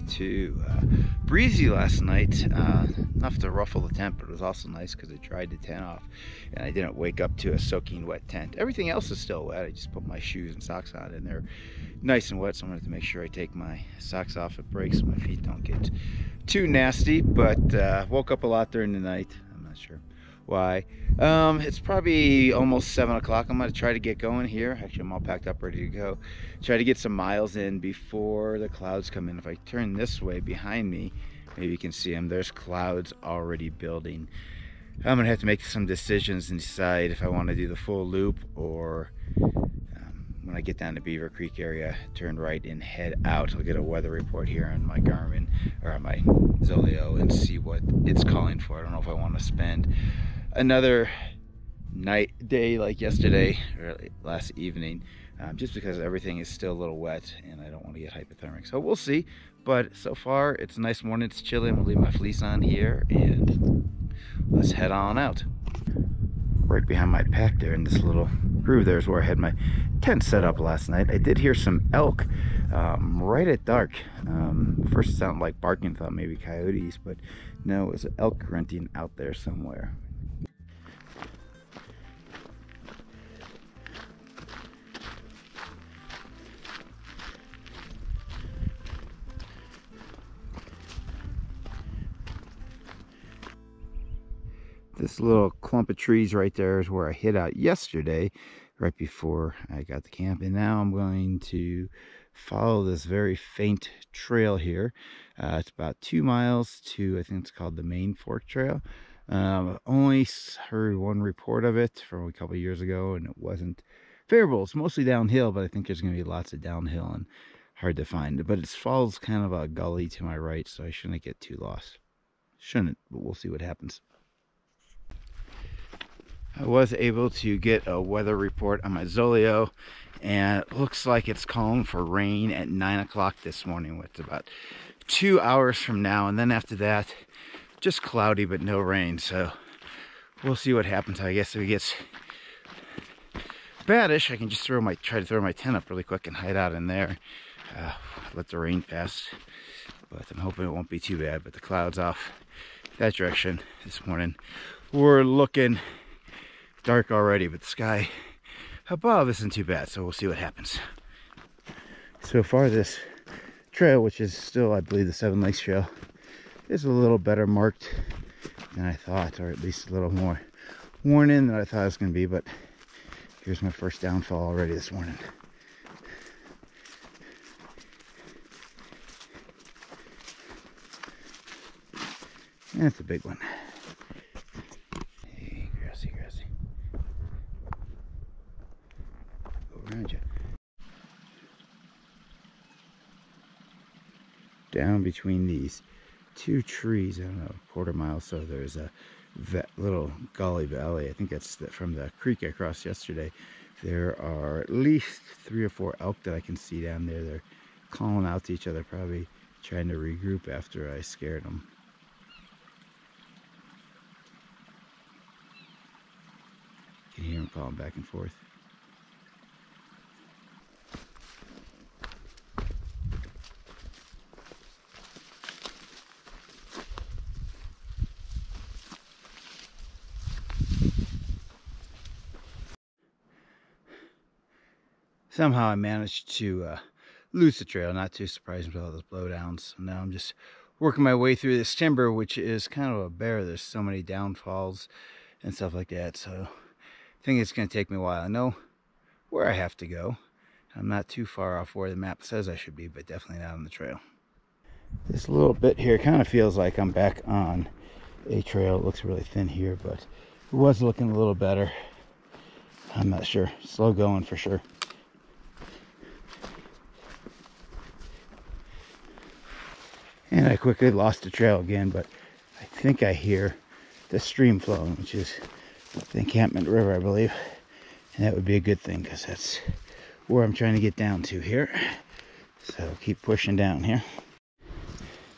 42. Breezy last night, enough to ruffle the tent, but it was also nice because it dried the tent off and I didn't wake up to a soaking wet tent. Everything else is still wet. I just put my shoes and socks on and they're nice and wet, so I'm going to have to make sure I take my socks off at break so my feet don't get too nasty. But woke up a lot during the night. I'm not sure why. It's probably almost 7 o'clock. I'm going to try to get going here. Actually, I'm all packed up, ready to go. Try to get some miles in before the clouds come in. If I turn this way behind me, maybe you can see them. There's clouds already building. I'm going to have to make some decisions and decide if I want to do the full loop or when I get down to Beaver Creek area, turn right and head out. I'll get a weather report here on my Garmin or on my Zoleo and see what it's calling for. I don't know if I want to spend another day like yesterday or last evening, just because everything is still a little wet and I don't want to get hypothermic. So we'll see. But so far it's a nice morning. It's chilly. I'm gonna leave my fleece on here and let's head on out. Right behind my pack there in this little groove there is where I had my tent set up last night. I did hear some elk right at dark. First it sounded like barking, thought maybe coyotes, but no, it was elk grunting out there somewhere. This little clump of trees right there is where I hid out yesterday, right before I got to camp. And now I'm going to follow this very faint trail here. It's about 2 miles to, I think it's called the Main Fork Trail. Only heard one report of it from a couple of years ago, and it wasn't favorable. It's mostly downhill, but I think there's going to be lots of downhill and hard to find. But it follows kind of a gully to my right, so I shouldn't get too lost. Shouldn't, but we'll see what happens. I was able to get a weather report on my Zoleo, and it looks like it's calling for rain at 9 o'clock this morning, which is about 2 hours from now. And then after that, just cloudy but no rain. So we'll see what happens. I guess if it gets baddish, I can just try to throw my tent up really quick and hide out in there. Let the rain pass. But I'm hoping it won't be too bad. But the clouds off that direction this morning. We're looking dark already, but the sky above isn't too bad, so we'll see what happens. So far this trail, which is still I believe the Seven Lakes Trail, is a little better marked than I thought, or at least a little more worn in than I thought it was going to be. But here's my first downfall already this morning. And it's a big one. Around you. Down between these two trees, I don't know, a quarter mile, so there's a little gully valley. I think that's from the creek I crossed yesterday. There are at least 3 or 4 elk that I can see down there. They're calling out to each other, probably trying to regroup after I scared them. You can hear them calling back and forth. Somehow I managed to lose the trail, not too surprising with all those blowdowns. So now I'm just working my way through this timber, which is kind of a bear. There's so many downfalls and stuff like that. So I think it's going to take me a while. I know where I have to go. I'm not too far off where the map says I should be, but definitely not on the trail. This little bit here kind of feels like I'm back on a trail. It looks really thin here, but it was looking a little better. I'm not sure. Slow going for sure. And I quickly lost the trail again, but I think I hear the stream flowing, which is the Encampment River, I believe. And that would be a good thing, because that's where I'm trying to get down to here. So keep pushing down here.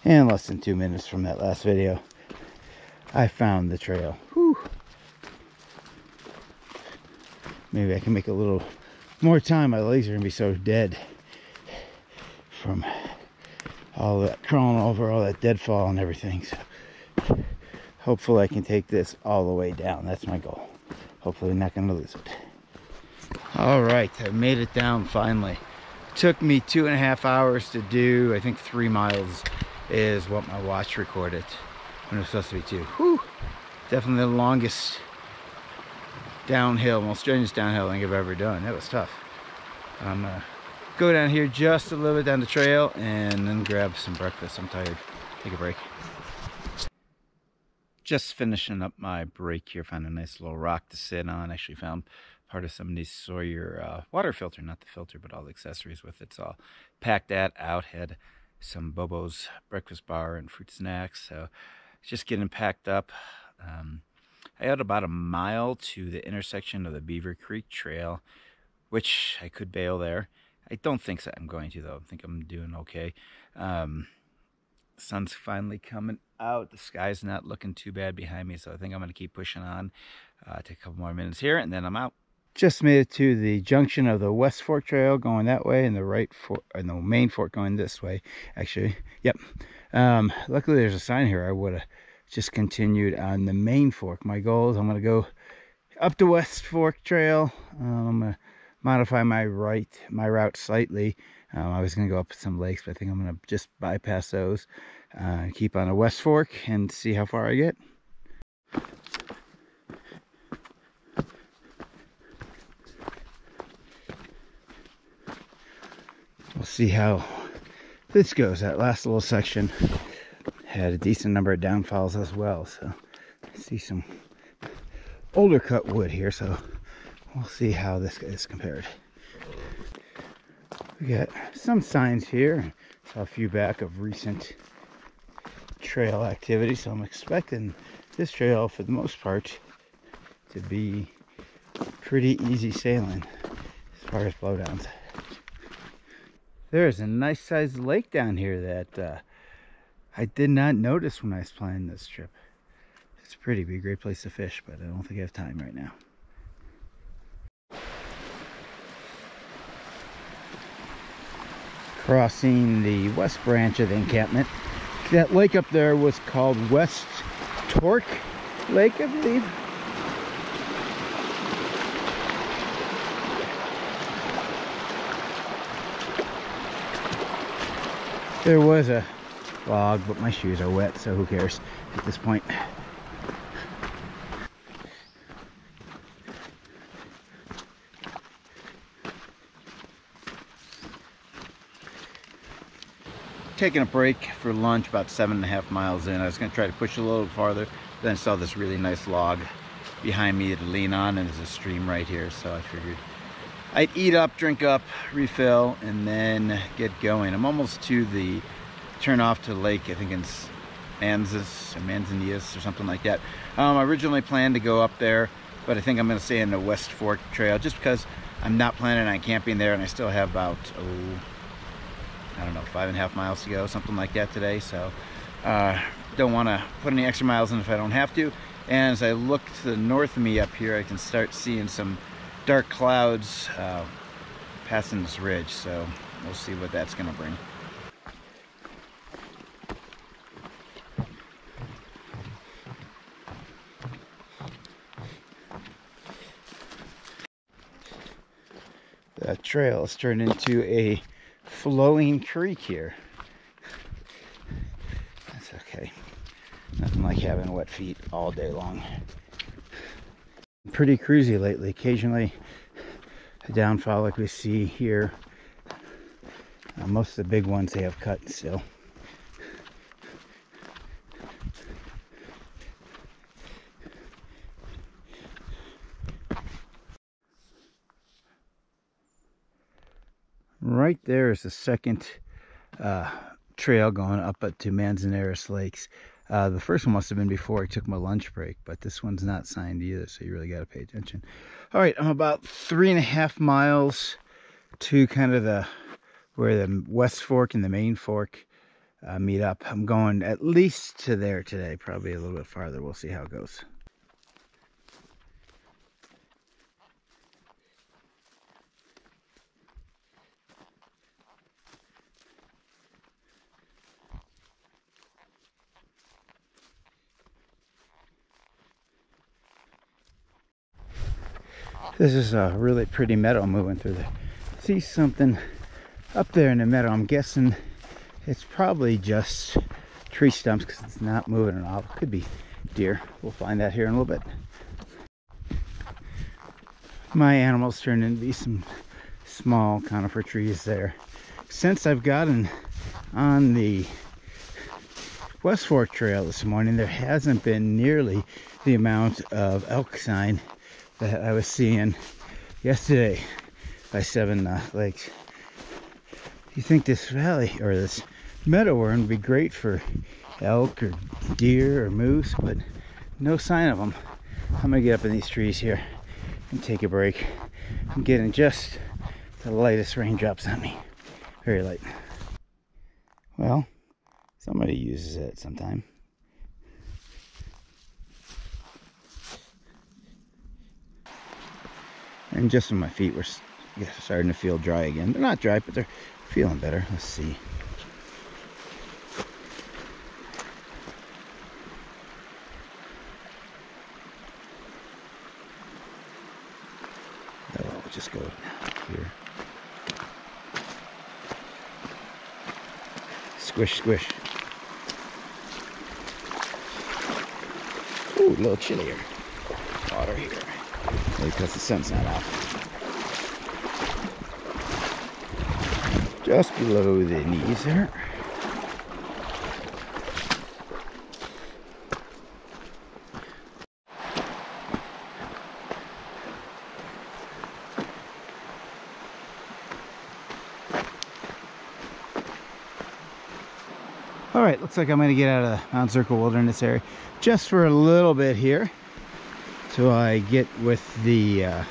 And less than 2 minutes from that last video, I found the trail. Whew. Maybe I can make a little more time. My legs are going to be so dead from all that crawling over, all that deadfall and everything. So hopefully I can take this all the way down. That's my goal. Hopefully I'm not going to lose it. All right, I made it down finally. It took me 2.5 hours to do. I think 3 miles is what my watch recorded when it was supposed to be 2. Whew. Definitely the longest downhill, most strenuous downhill I think I've ever done. That was tough. I'm gonna go down here just a little bit down the trail and then grab some breakfast. I'm tired. Take a break. Just finishing up my break here. Found a nice little rock to sit on. Actually found part of somebody's Sawyer water filter, not the filter, but all the accessories with it. So I'll pack that out. Had some Bobo's breakfast bar and fruit snacks. So just getting packed up. I had about a mile to the intersection of the Beaver Creek Trail, which I could bail there. I don't think so. I'm going to, though. I think I'm doing okay. Sun's finally coming out. The sky's not looking too bad behind me, so I think I'm going to keep pushing on. Take a couple more minutes here, and then I'm out. Just made it to the junction of the West Fork Trail going that way, and the right fork, or the main fork going this way. Actually, yep. Luckily, there's a sign here. I would have just continued on the main fork. My goal is I'm going to go up the West Fork Trail. I'm going to modify my route slightly. I was going to go up some lakes, but I think I'm going to just bypass those. Keep on the West Fork and see how far I get. We'll see how this goes. That last little section had a decent number of downfalls as well. So I see some older cut wood here, so we'll see how this is compared. We got some signs here. Saw a few back of recent trail activity, so I'm expecting this trail for the most part to be pretty easy sailing as far as blowdowns. There's a nice sized lake down here that I did not notice when I was planning this trip. It's pretty, be a great place to fish, but I don't think I have time right now. Crossing the west branch of the encampment. That lake up there was called West Torque Lake, I believe. There was a log, but my shoes are wet, so who cares at this point. Taking a break for lunch about 7.5 miles in. I was going to try to push a little farther, then I saw this really nice log behind me to lean on, and there's a stream right here, so I figured I'd eat up, drink up, refill, and then get going. I'm almost to the turn off to the lake. I think it's Manzanias or something like that. I originally planned to go up there, but I think I'm going to stay in the West Fork Trail just because I'm not planning on camping there, and I still have about, I don't know, 5.5 miles to go, something like that today. So don't want to put any extra miles in if I don't have to. And as I look to the north of me up here, I can start seeing some dark clouds passing this ridge, so we'll see what that's going to bring. The trail has turned into a flowing creek here. That's okay. Nothing like having wet feet all day long. Pretty cruisy lately. Occasionally a downfall like we see here. Most of the big ones they have cut still. Right there is the second trail going up to Manzanares Lakes. The first one must have been before I took my lunch break, but this one's not signed either, so you really got to pay attention. All right, I'm about 3.5 miles to kind of where the West Fork and the main fork meet up. I'm going at least to there today, probably a little bit farther. We'll see how it goes. This is a really pretty meadow moving through there. See something up there in the meadow. I'm guessing it's probably just tree stumps because it's not moving at all. It could be deer. We'll find out here in a little bit. My animals turned into be some small conifer trees there. Since I've gotten on the West Fork Trail this morning, there hasn't been nearly the amount of elk sign that I was seeing yesterday by Seven Lakes. You think this valley or this meadow would be great for elk or deer or moose, but no sign of them. I'm gonna get up in these trees here and take a break. I'm getting just the lightest raindrops on me. Very light. Well, somebody uses it sometime. And just when my feet were starting to feel dry again. They're not dry, but they're feeling better. Let's see. Oh, we'll just go here. Squish, squish. Ooh, a little chillier. Water here. Because the sun's not out. Just below the knees there. All right, looks like I'm going to get out of the Mount Zirkel Wilderness area just for a little bit here, so I get with the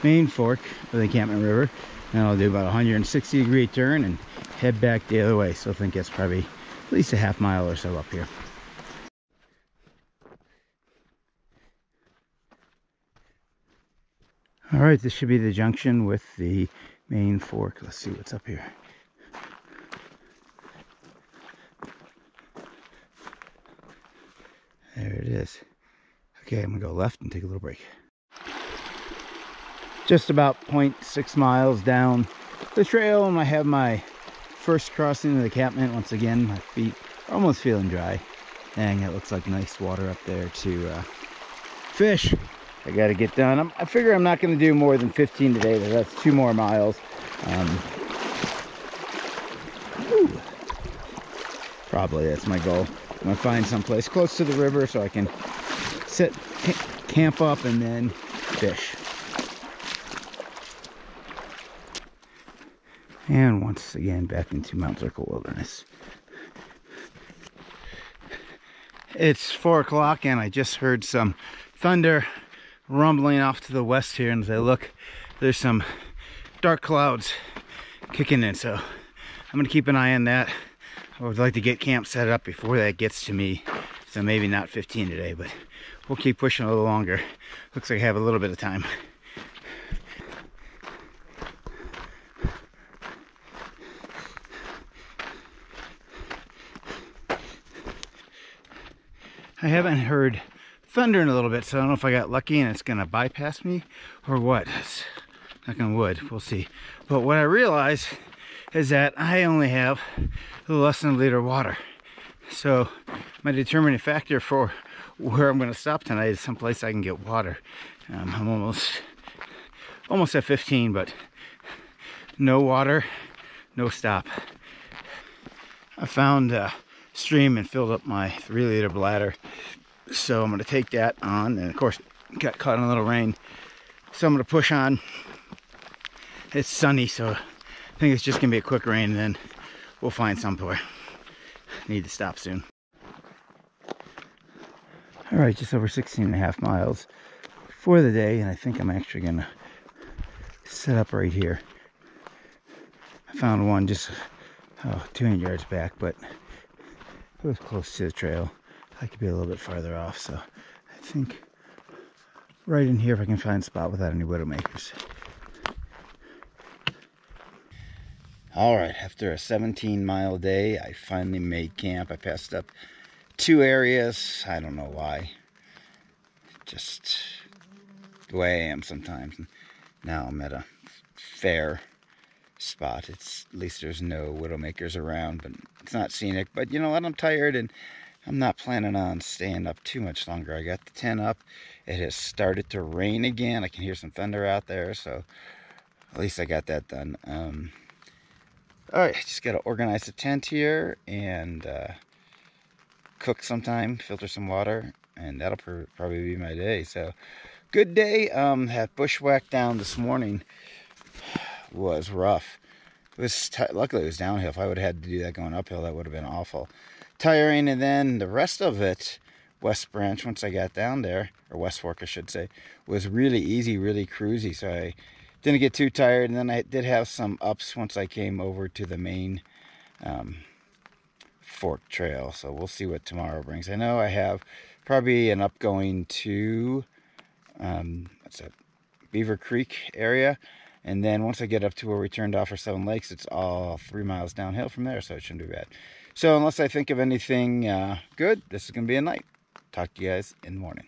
main fork of the Encampment River, and I'll do about a 160-degree turn and head back the other way. So I think that's probably at least a half mile or so up here. All right, this should be the junction with the main fork. Let's see what's up here. There it is. Okay, I'm gonna go left and take a little break. Just about 0.6 miles down the trail, and I have my first crossing of the encampment. Once again, my feet are almost feeling dry. Dang, it looks like nice water up there to fish. I gotta get done. I figure I'm not gonna do more than 15 today. That's 2 more miles. Probably that's my goal. I'm gonna find someplace close to the river so I can sit, camp up, and then fish. And once again back into Mount Zirkel Wilderness. It's 4 o'clock and I just heard some thunder rumbling off to the west here, and as I look, there's some dark clouds kicking in, so I'm gonna keep an eye on that. I would like to get camp set up before that gets to me, so maybe not 15 today, but we'll keep pushing a little longer. Looks like I have a little bit of time. I haven't heard thunder in a little bit, so I don't know if I got lucky and it's gonna bypass me or what. It's knock on wood, we'll see. But what I realize is that I only have a little less than a liter of water. So my determining factor for where I'm gonna stop tonight is someplace I can get water. I'm almost at 15, but no water, no stop. I found a stream and filled up my 3-liter bladder. So I'm gonna take that on, and of course got caught in a little rain. So I'm gonna push on. It's sunny, so I think it's just gonna be a quick rain, and then we'll find somewhere. Need to stop soon. All right, just over 16.5 miles for the day, and I think I'm actually gonna set up right here. I found one just 200 yards back, but it was close to the trail. I could be a little bit farther off, so I think right in here if I can find a spot without any widowmakers. All right, after a 17-mile day, I finally made camp. I passed up 2 areas. I don't know why. Just the way I am sometimes. And now I'm at a fair spot. At least there's no widowmakers around, but it's not scenic. But you know what? I'm tired, and I'm not planning on staying up too much longer. I got the tent up. It has started to rain again. I can hear some thunder out there, so at least I got that done. All right, just got to organize the tent here and cook sometime, filter some water, and that'll probably be my day. So, good day. That bushwhack down this morning was rough. It was luckily it was downhill. If I would have had to do that going uphill, that would have been awful tiring. And then the rest of it, West Branch, once I got down there, or West Fork I should say, was really easy, really cruisy. So I didn't get too tired. And then I did have some ups once I came over to the main fork trail. So we'll see what tomorrow brings. I know I have probably an up going to what's that, Beaver Creek area. And then once I get up to where we turned off for Seven Lakes, it's all 3 miles downhill from there, so it shouldn't be bad. So unless I think of anything good, this is going to be a night. Talk to you guys in the morning.